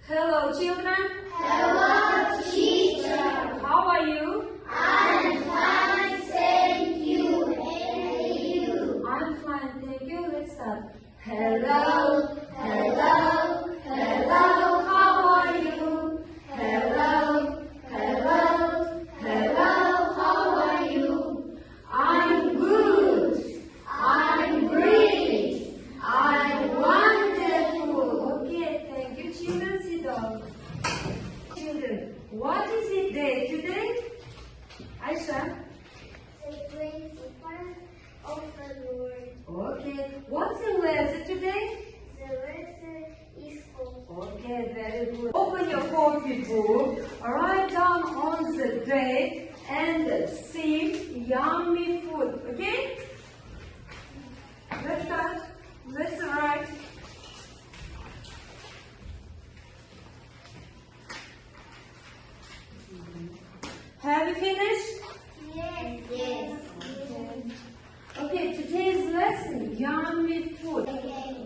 Hello, children. Hello, teacher. How are you? I'm fine, thank you. And you? I'm fine, thank you. Let's start. Hello, hello, hello. How are you? Hello, hello, hello. How are you? I'm good. I'm great. I'm wonderful. Okay, thank you, children. Sit down. Children, what is it day today? Aisha? The principle of the word. Okay. What's the lesson today? The lesson is over. Okay, very good. Open your copybook, write down on the date and sing yummy food. Okay? Let's start. Let's write. Have you finished? Yes, yes. Okay, today's lesson, yummy food.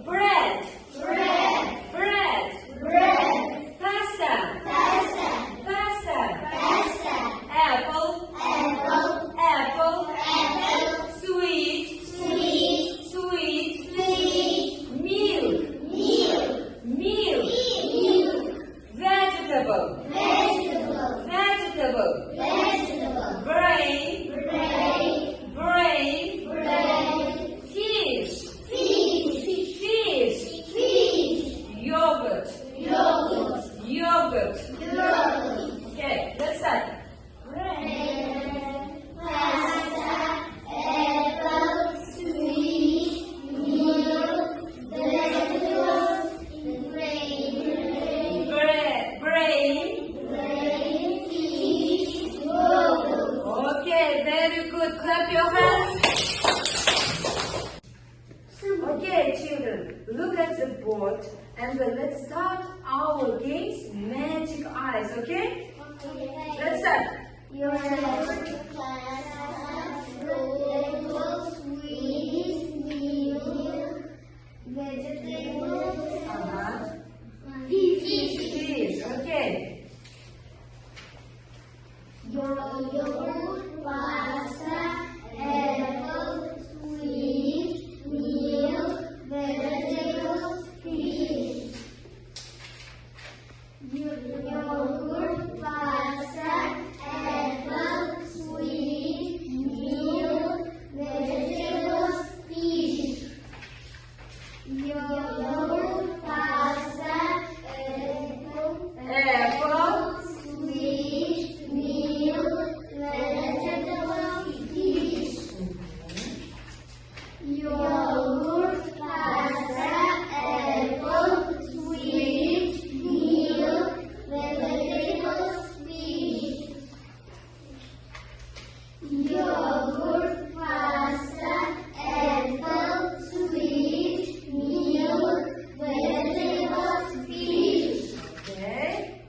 Bread, Bread, bread, bread, pasta, pasta, pasta, pasta, apple, apple, apple, apple, sweet, sweet, sweet, sweet, milk, milk, milk, milk, vegetable, vegetable, vegetable, vegetable, grain, grain, grain, grain, fish, fish, fish, fish, yogurt, yogurt, yogurt. yogurt, Okay, let's start. bread, pasta, apple, sweet, milk, vegetables, grain, Brain. grain, fish, yogurt. Okay, very good. Clap your hands. Okay, children, look at the board and let's start our games, Magic Eyes, okay? Let's start. Your pasta, vegetables, sweet, milk, vegetables, fish. Fish, okay. Yogurt, pasta, apple, sweet, milk, vegetables, fish. Yogurt, pasta, apple, sweet, milk, vegetables, fish. Yogurt, pasta, Apple, sweet, milk, vegetables, fish. Yogurt, pasta, apple, sweet, milk, vegetables, fish. Yogurt, pasta, apple, sweet, milk, vegetables, fish. okay.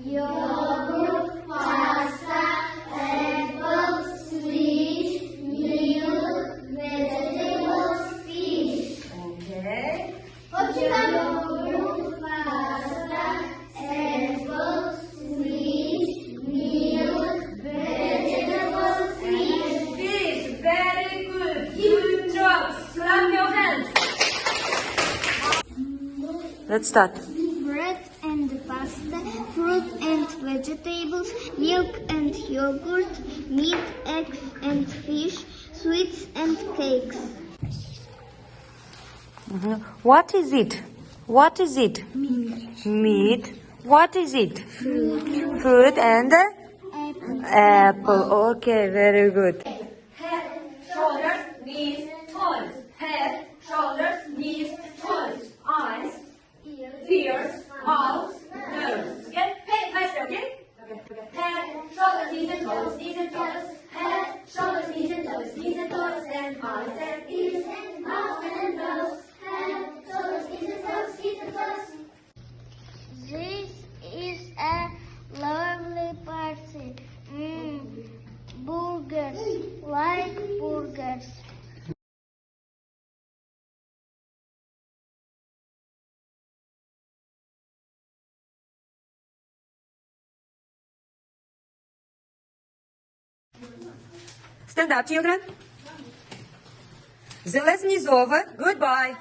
Yogurt, pasta, apple, sweet, milk, vegetables, fish. Okay. Yogurt, pasta, apple, sweet, milk, vegetables, fish. Fish, very good. Good job. Clap your hands. Let's start. Bread and pasta, fruit and vegetables, milk and yogurt, meat, eggs and fish, sweets and cakes. What is it? What is it? Meat. What is it? Fruit and apple. Okay, very good. Head, shoulders, knees, toes. Head, shoulders, knees, toes. Eyes, ears, mouth, nose. Okay? Hey, faster, okay? Head, shoulders, knees and toes, knees and toes. Head, shoulders, knees and toes, knees and toes, and eyes and ears and mouth and nose. Head, shoulders, knees and toes, knees and toes. This is a lovely party. Burgers, like burgers. Stand up, children. The lesson is over. Goodbye.